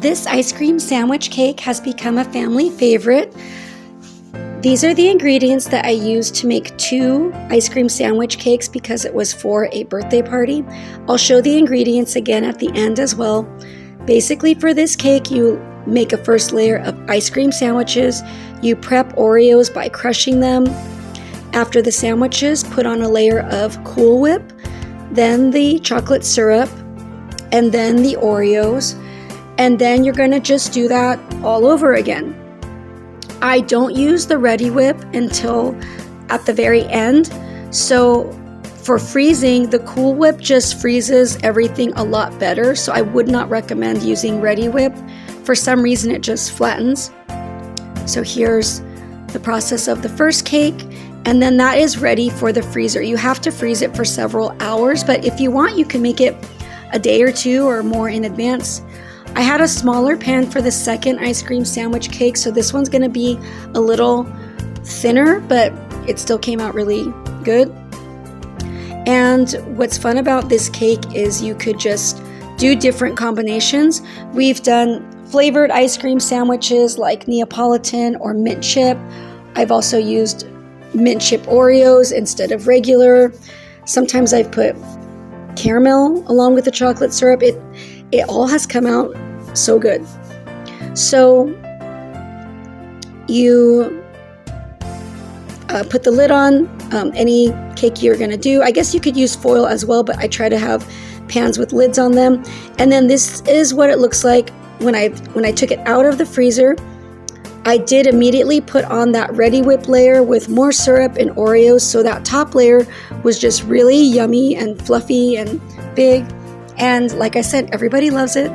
This ice cream sandwich cake has become a family favorite. These are the ingredients that I used to make 2 ice cream sandwich cakes because it was for a birthday party. I'll show the ingredients again at the end as well. Basically for this cake, you make a first layer of ice cream sandwiches. You prep Oreos by crushing them. After the sandwiches, put on a layer of Cool Whip, then the chocolate syrup, and then the Oreos. And then you're going to just do that all over again. I don't use the Reddi-wip until at the very end. So for freezing, the Cool Whip just freezes everything a lot better. So I would not recommend using Reddi-wip. For some reason, it just flattens. So here's the process of the first cake. And then that is ready for the freezer. You have to freeze it for several hours, but if you want, you can make it a day or 2 or more in advance. I had a smaller pan for the second ice cream sandwich cake, so this one's gonna be a little thinner, but it still came out really good. And what's fun about this cake is you could just do different combinations. We've done flavored ice cream sandwiches like Neapolitan or mint chip. I've also used mint chip Oreos instead of regular. Sometimes I've put caramel along with the chocolate syrup. It all has come out so good. So you put the lid on any cake you're gonna do. I guess you could use foil as well, but I try to have pans with lids on them. And then this is what it looks like when I took it out of the freezer. I did immediately put on that Reddi-wip layer with more syrup and Oreos, so that top layer was just really yummy and fluffy and big. And like I said, everybody loves it.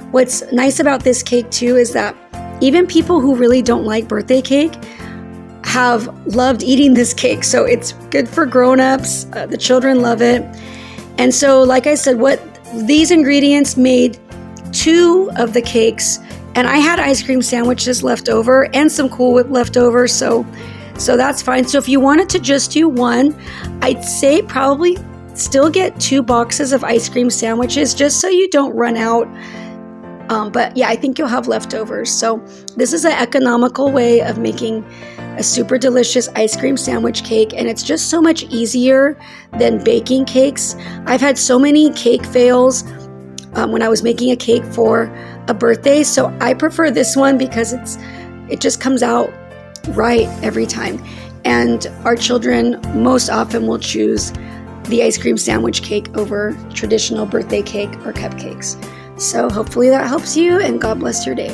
What's nice about this cake too is that even people who really don't like birthday cake have loved eating this cake. So it's good for grown-ups. The children love it. And so like I said, these ingredients made 2 of the cakes. And I had ice cream sandwiches left over and some Cool Whip left over, so that's fine. So if you wanted to just do 1, I'd say probably still get 2 boxes of ice cream sandwiches just so you don't run out. But yeah, I think you'll have leftovers. So this is an economical way of making a super delicious ice cream sandwich cake, and it's just so much easier than baking cakes. I've had so many cake fails when I was making a cake for a birthday, so I prefer this one because it just comes out right every time. And our children most often will choose the ice cream sandwich cake over traditional birthday cake or cupcakes. So hopefully that helps you, and God bless your day.